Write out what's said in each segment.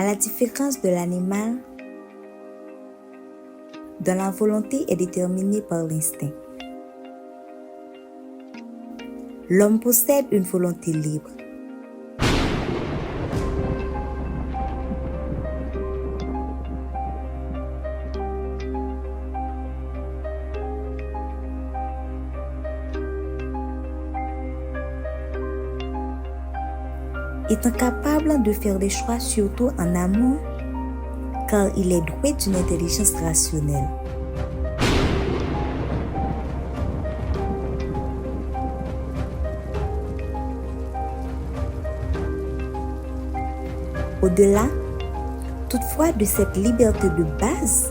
À la différence de l'animal, dont la volonté est déterminée par l'instinct, l'homme possède une volonté libre. Étant capable de faire des choix surtout en amont, car il est doué d'une intelligence rationnelle. Au-delà, toutefois, de cette liberté de base,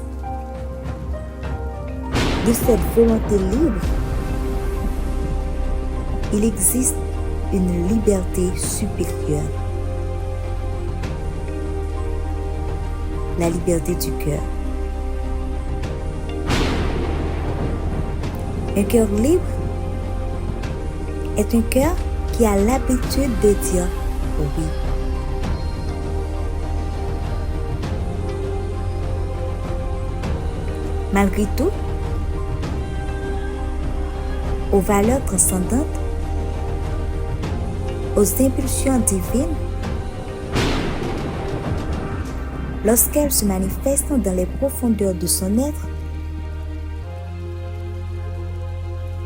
de cette volonté libre, il existe une liberté supérieure. La liberté du cœur. Un cœur libre est un cœur qui a l'habitude de dire oui. Malgré tout, aux valeurs transcendantes, aux impulsions divines, lorsqu'elles se manifestent dans les profondeurs de son être,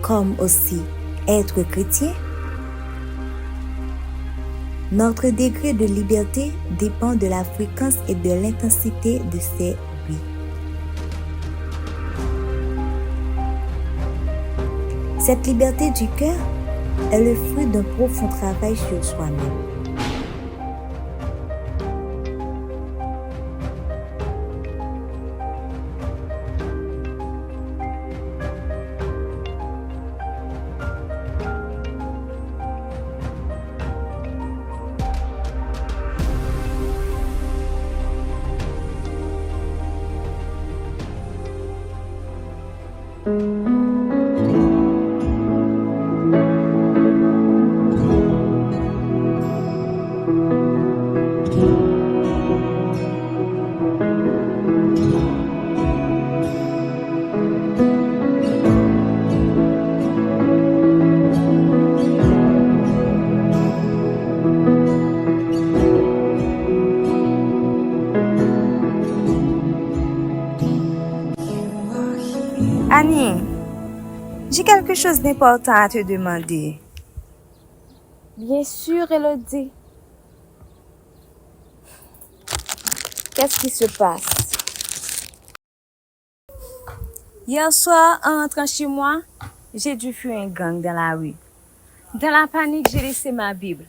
comme aussi être chrétien, notre degré de liberté dépend de la fréquence et de l'intensité de ces oui. Cette liberté du cœur est le fruit d'un profond travail sur soi-même. Annie, j'ai quelque chose d'important à te demander. Bien sûr, Elodie. Qu'est-ce qui se passe? Hier soir, en rentrant chez moi, j'ai dû fuir un gang dans la rue. Dans la panique, j'ai laissé ma Bible.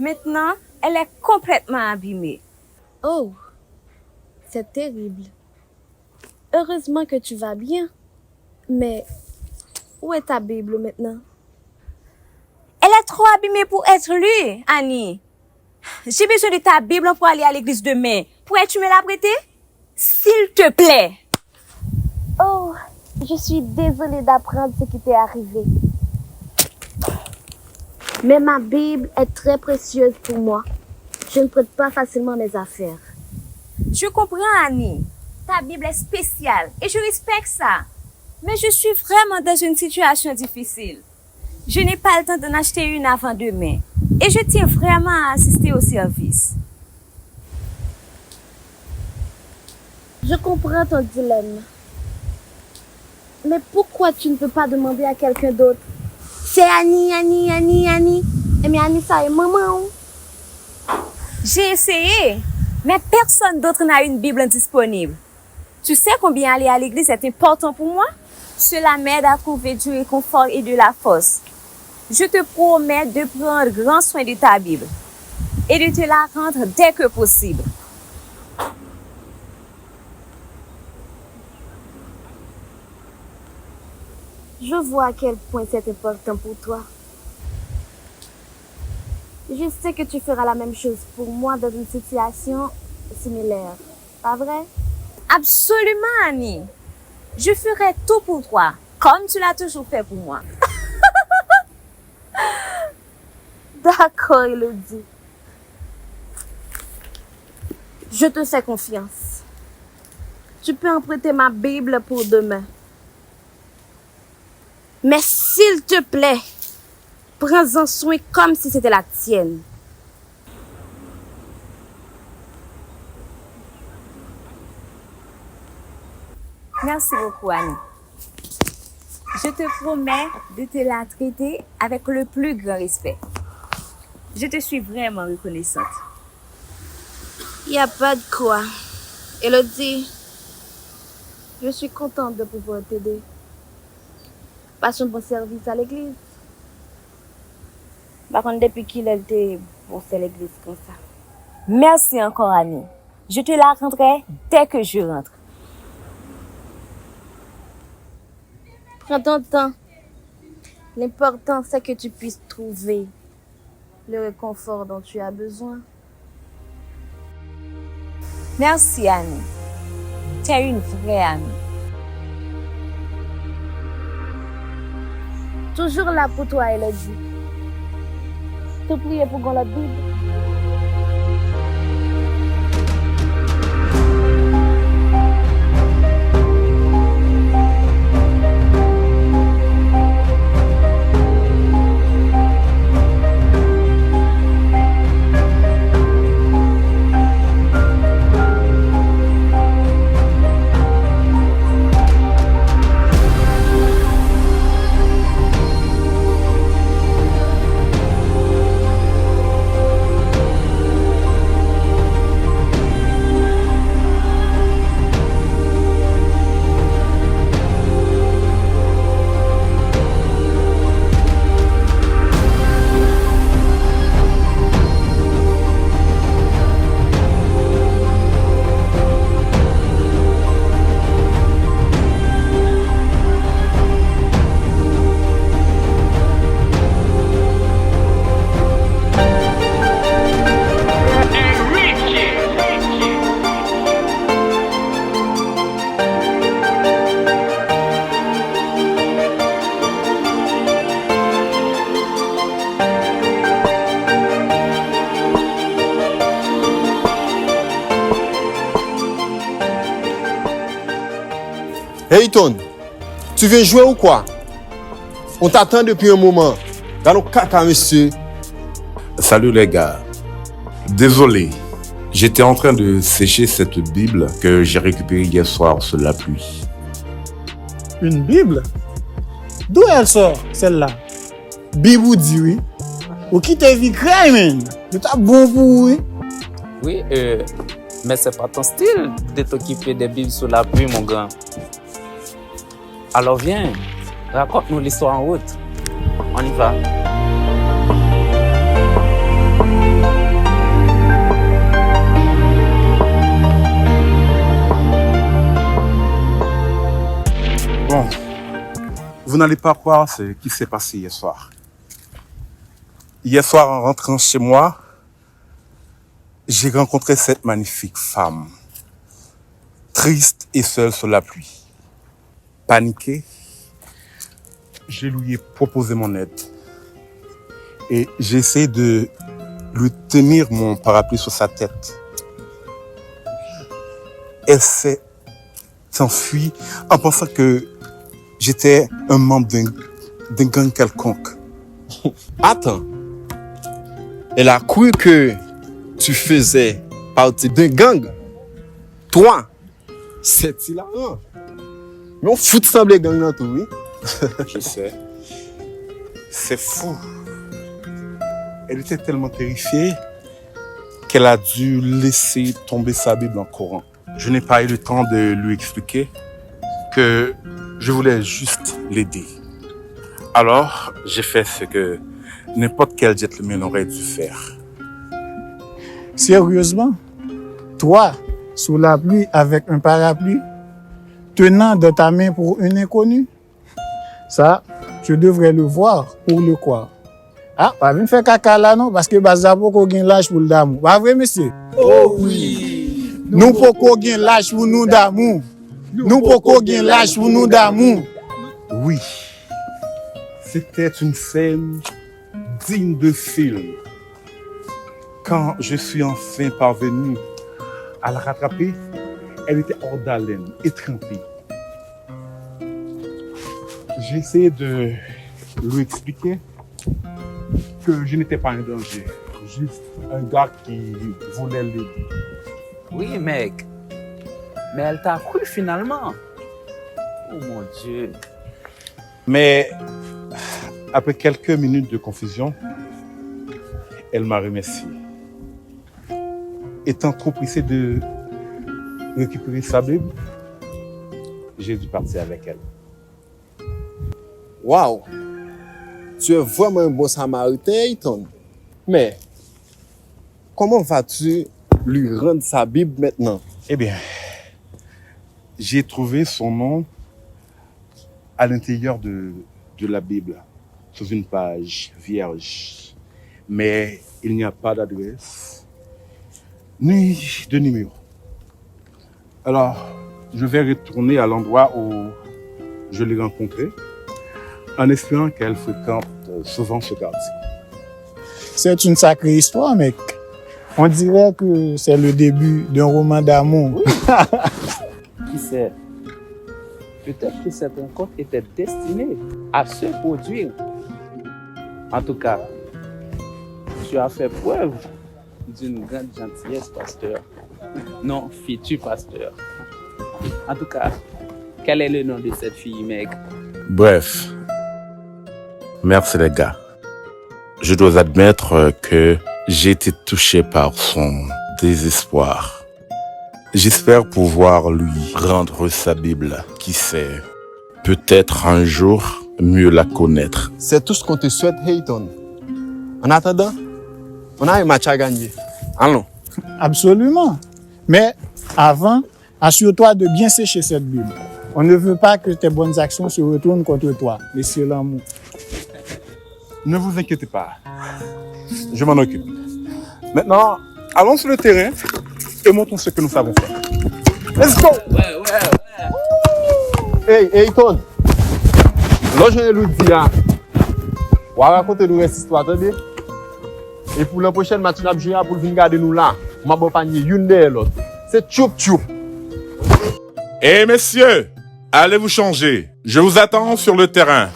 Maintenant, elle est complètement abîmée. Oh, c'est terrible. Heureusement que tu vas bien. Mais où est ta Bible maintenant? Elle est trop abîmée pour être lue, Annie. J'ai besoin de ta Bible pour aller à l'église demain. Pourrais-tu me la prêter? S'il te plaît. Oh, je suis désolée d'apprendre ce qui t'est arrivé. Mais ma Bible est très précieuse pour moi. Je ne prête pas facilement mes affaires. Je comprends, Annie. Ta Bible est spéciale et je respecte ça. Mais je suis vraiment dans une situation difficile. Je n'ai pas le temps d'en acheter une avant demain. Et je tiens vraiment à assister au service. Je comprends ton dilemme. Mais pourquoi tu ne peux pas demander à quelqu'un d'autre? C'est Annie. Et mais Annie, ça est maman. J'ai essayé, mais personne d'autre n'a une Bible disponible. Tu sais combien aller à l'église est important pour moi? Cela m'aide à trouver du réconfort et de la force. Je te promets de prendre grand soin de ta Bible et de te la rendre dès que possible. Je vois à quel point c'est important pour toi. Je sais que tu feras la même chose pour moi dans une situation similaire. Pas vrai? Absolument, Annie. Je ferai tout pour toi, comme tu l'as toujours fait pour moi. D'accord, Elodie. Je te fais confiance. Tu peux emprunter ma Bible pour demain. Mais s'il te plaît, prends-en soin comme si c'était la tienne. Merci beaucoup, Annie. Je te promets de te la traiter avec le plus grand respect. Je te suis vraiment reconnaissante. Il n'y a pas de quoi. Elodie, je suis contente de pouvoir t'aider. Passe un bon service à l'église. Par contre, depuis qu'il a été bon, c'est l'église comme ça. Merci encore, Annie. Je te la rendrai dès que je rentre. Prends ton temps. L'important, c'est que tu puisses trouver le réconfort dont tu as besoin. Merci, Annie. Tu es une vraie amie. Toujours là pour toi, Elodie. Te prier pour qu'on la Bible. Hey Ton, tu viens jouer ou quoi? On t'attend depuis un moment. Dans nos caca, monsieur. Salut les gars. Désolé, j'étais en train de sécher cette Bible que j'ai récupérée hier soir sous la pluie. Une Bible? D'où elle sort, celle-là? Bible dit oui. Ou qui te vit crème? Tu t'as bon pour oui? Oui, mais c'est pas ton style de t'occuper des Bibles sous la pluie, mon grand. Alors viens, raconte-nous l'histoire en route. On y va. Bon, vous n'allez pas croire ce qui s'est passé hier soir. Hier soir, en rentrant chez moi, j'ai rencontré cette magnifique femme, triste et seule sous la pluie. Paniqué, je lui ai proposé mon aide et j'ai essayé de lui tenir mon parapluie sur sa tête. Elle s'est enfuie en pensant que j'étais un membre d'un gang quelconque. Attends. Elle a cru que tu faisais partie d'un gang. Toi, c'est hilarant. Mais on fout sembler gang dans tout, oui. Je sais. C'est fou. Elle était tellement terrifiée qu'elle a dû laisser tomber sa Bible en courant. Je n'ai pas eu le temps de lui expliquer que je voulais juste l'aider. Alors, j'ai fait ce que n'importe quel gentleman aurait dû faire. Sérieusement? Toi, sous la pluie avec un parapluie, tenant dans ta main pour une inconnue? Ça, tu devrais le voir pour le croire. Ah, pas venir faire caca là, non? Parce que Bazabo ko gen lâche pour l'amour. Pas vrai, monsieur? Oh oui. Nous poko gen lâche pour nous d'amour. Nous poko gen lâche pour nous d'amour. Oui, c'était une scène digne de film. Quand je suis enfin parvenu à la rattraper, elle était hors d'haleine, étreintée. J'ai essayé de lui expliquer que je n'étais pas un danger, juste un gars qui voulait l'aider. Oui, mec. Mais elle t'a cru finalement. Oh mon Dieu. Mais après quelques minutes de confusion, elle m'a remercié. Étant trop pressé de récupérer sa Bible, j'ai dû partir avec elle. Waouh! Tu es vraiment un bon samaritain, Ayton. Mais, comment vas-tu lui rendre sa Bible maintenant? Eh bien, j'ai trouvé son nom à l'intérieur de la Bible, sur une page vierge. Mais il n'y a pas d'adresse, ni de numéro. Alors, je vais retourner à l'endroit où je l'ai rencontrée, en espérant qu'elle fréquente souvent ce quartier. C'est une sacrée histoire, mec. On dirait que c'est le début d'un roman d'amour. Qui sait? Peut-être que cette rencontre était destinée à se produire. En tout cas, tu as fait preuve d'une grande gentillesse, pasteur. Non, futur pasteur. En tout cas, quel est le nom de cette fille, mec? Bref, merci les gars. Je dois admettre que j'ai été touché par son désespoir. J'espère pouvoir lui rendre sa Bible. Qui sait, peut-être un jour mieux la connaître. C'est tout ce qu'on te souhaite, Ayton. En attendant, on a un match à gagner. Allons. Absolument. Mais avant, assure-toi de bien sécher cette Bible. On ne veut pas que tes bonnes actions se retournent contre toi, mais c'est l'amour. Ne vous inquiétez pas, je m'en occupe. Maintenant, allons sur le terrain et montrons ce que nous savons faire. Let's go! Hey, Ayton. Là, je lui dis, on va raconter nous cette histoire, attendez. Et pour la prochaine match, on a joué pour venir garder nous là. On va panier une de l'autre. C'est tchoup. Eh messieurs, allez vous changer. Je vous attends sur le terrain.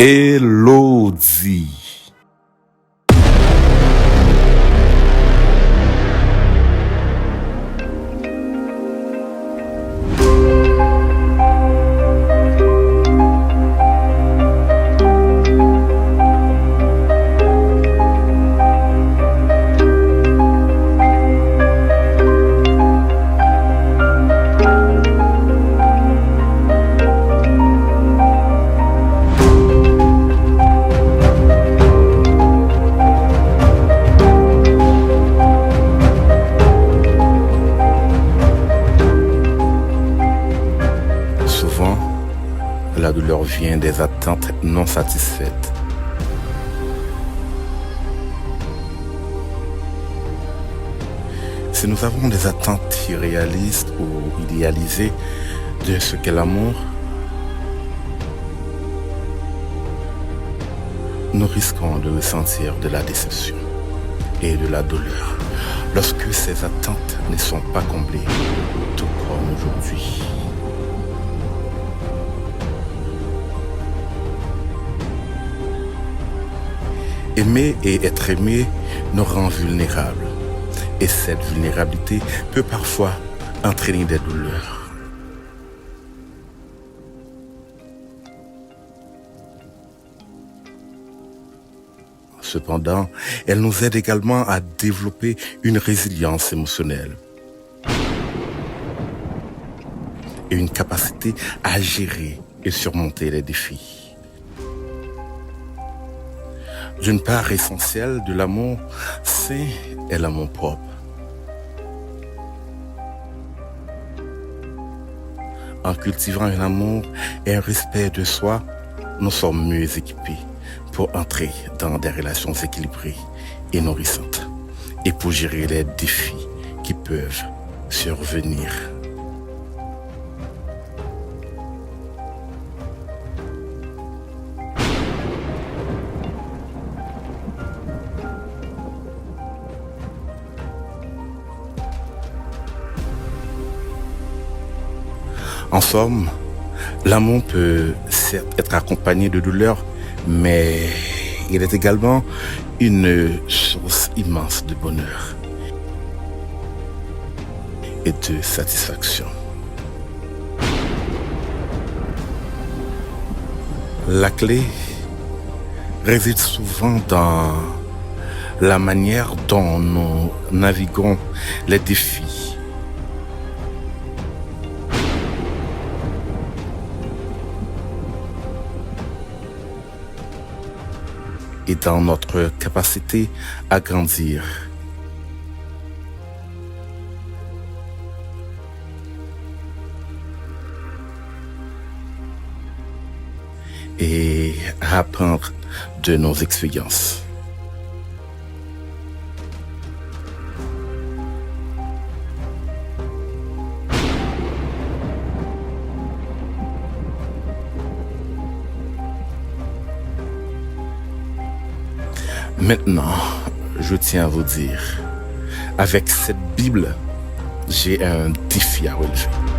Elodie. La douleur vient des attentes non satisfaites. Si nous avons des attentes irréalistes ou idéalisées de ce qu'est l'amour, nous risquons de ressentir de la déception et de la douleur lorsque ces attentes ne sont pas comblées, tout comme aujourd'hui. Aimer et être aimé nous rend vulnérables. Et cette vulnérabilité peut parfois entraîner des douleurs. Cependant, elle nous aide également à développer une résilience émotionnelle et une capacité à gérer et surmonter les défis. D'une part essentielle de l'amour, c'est l'amour propre. En cultivant un amour et un respect de soi, nous sommes mieux équipés pour entrer dans des relations équilibrées et nourrissantes et pour gérer les défis qui peuvent survenir. En somme, l'amour peut certes être accompagné de douleur, mais il est également une source immense de bonheur et de satisfaction. La clé réside souvent dans la manière dont nous naviguons les défis. Et dans notre capacité à grandir. Et à apprendre de nos expériences. Maintenant, je tiens à vous dire, avec cette Bible, j'ai un défi à relever.